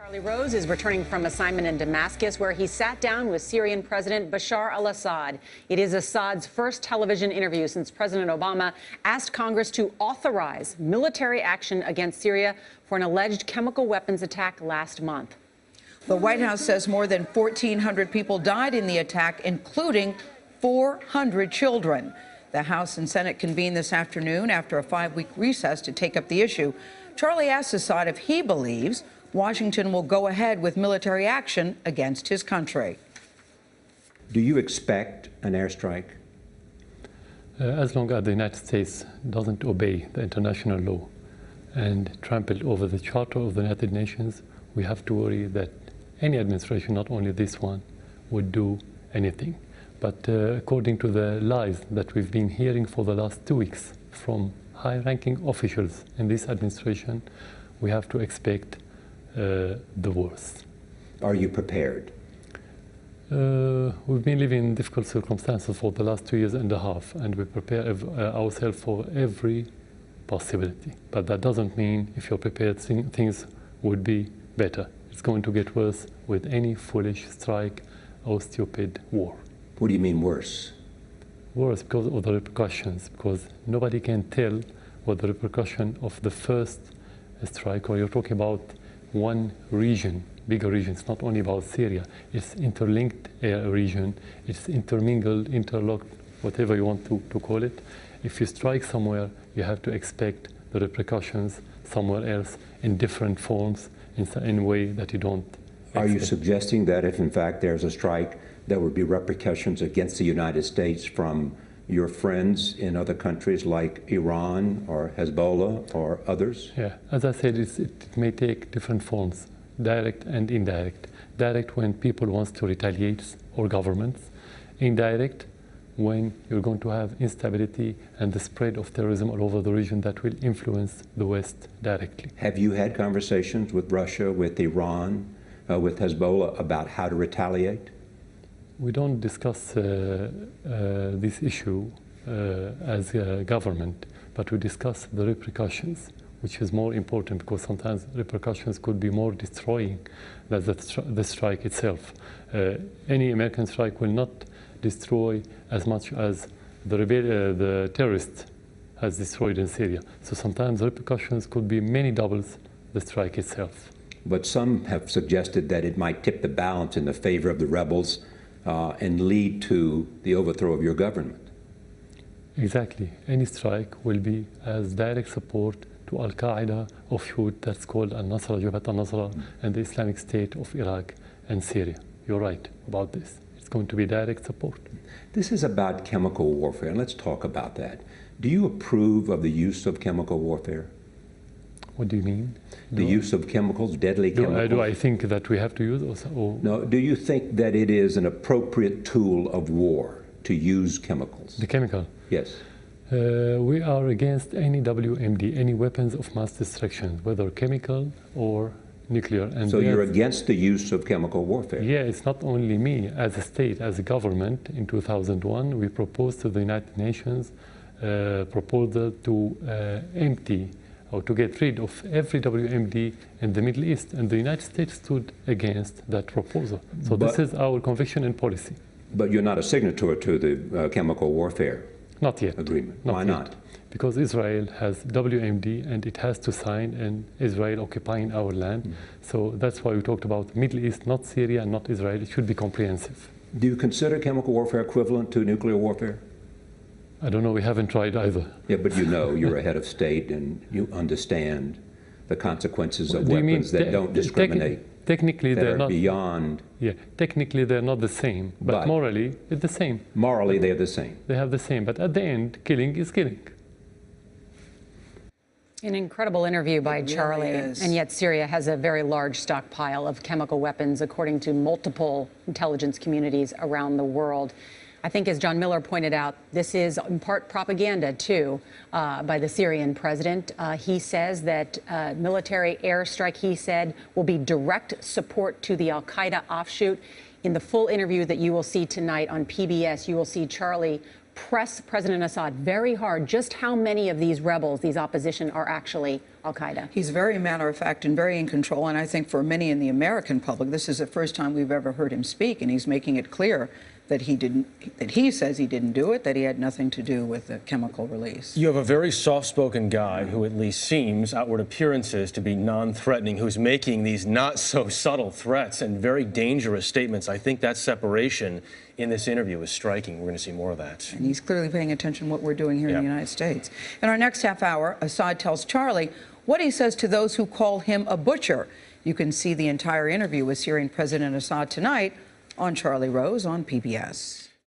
Charlie Rose is returning from assignment in Damascus, where he sat down with Syrian President Bashar al-Assad. It is Assad's first television interview since President Obama asked Congress to authorize military action against Syria for an alleged chemical weapons attack last month. The White House says more than 1,400 people died in the attack, including 400 children. The House and Senate convened this afternoon after a 5-week recess to take up the issue. Charlie asked Assad if he believes Washington will go ahead with military action against his country. Do you expect an airstrike? As long as the United States doesn't obey the international law and trample over the Charter of the United Nations, we have to worry that any administration, not only this one, would do anything. But according to the lies that we've been hearing for the last 2 weeks from high-ranking officials in this administration, we have to expect the worst. Are you prepared? We've been living in difficult circumstances for the last 2.5 years, and we prepare ourselves for every possibility. But that doesn't mean if you're prepared, things would be better. It's going to get worse with any foolish strike or stupid war. What do you mean worse? Worse because of the repercussions, because nobody can tell what the repercussion of the first strike, or you're talking about one region, bigger region. It's not only about Syria. It's interlinked region. It's intermingled, interlocked, whatever you want to call it. If you strike somewhere, you have to expect the repercussions somewhere else in different forms, in a way that you don't expect. Are you suggesting that if in fact there's a strike, there would be repercussions against the United States from your friends in other countries like Iran or Hezbollah or others? Yeah, as I said, it may take different forms, direct and indirect. Direct when people want to retaliate, or governments. Indirect when you're going to have instability and the spread of terrorism all over the region that will influence the West directly. Have you had conversations with Russia, with Iran, with Hezbollah about how to retaliate? We don't discuss this issue as a government, but we discuss the repercussions, which is more important because sometimes repercussions could be more destroying than the strike itself. Any American strike will not destroy as much as the terrorist has destroyed in Syria. So sometimes the repercussions could be many doubles the strike itself. But some have suggested that it might tip the balance in the favor of the rebels and lead to the overthrow of your government. Exactly. Any strike will be as direct support to Al-Qaeda offshoot that's called Al-Nusra, Jabhat al-Nusra, and the Islamic State of Iraq and Syria. You're right about this. It's going to be direct support. This is about chemical warfare, and let's talk about that. Do you approve of the use of chemical warfare? What do you mean? The use of chemicals, deadly chemicals? Do I think that we have to use or? No, do you think that it is an appropriate tool of war to use chemicals? The chemical? Yes. We are against any WMD, any weapons of mass destruction, whether chemical or nuclear. And so you're against the use of chemical warfare? Yeah, it's not only me. As a state, as a government, in 2001, we proposed to the United Nations proposal to empty or to get rid of every WMD in the Middle East, and the United States stood against that proposal. So this is our conviction and policy. But you're not a signatory to the chemical warfare not yet. agreement. Not Why yet. not? Because Israel has WMD and it has to sign, and Israel occupying our land. So that's why we talked about Middle East, not Syria, not Israel. It should be comprehensive. Do you consider chemical warfare equivalent to nuclear warfare? I don't know, we haven't tried either. Yeah, but you know, you're a head of state and you understand the consequences of weapons that don't discriminate. Technically, they're not beyond. Yeah, technically they're not the same, but morally it's the same. Morally, they're the same. They have the same, but at the end, killing is killing. An incredible interview by Charlie, and yet Syria has a very large stockpile of chemical weapons, according to multiple intelligence communities around the world. I think, as John Miller pointed out, this is in part propaganda, too, by the Syrian president. He says that military airstrike, he said, will be direct support to the al-Qaeda offshoot. In the full interview that you will see tonight on PBS, you will see Charlie press President Assad very hard just how many of these rebels, these opposition, are actually Al-Qaeda. He's very matter of fact and very in control. And I think for many in the American public, this is the first time we've ever heard him speak. And he's making it clear that he says he didn't do it, that he had nothing to do with the chemical release. You have a very soft-spoken guy who at least seems, outward appearances, to be non-threatening, who's making these not-so-subtle threats and very dangerous statements. I think that separation in this interview is striking. We're going to see more of that. And he's clearly paying attention to what we're doing here in the United States. In our next half hour, Assad tells Charlie what he says to those who call him a butcher. You can see the entire interview with Syrian President Assad tonight on Charlie Rose on PBS.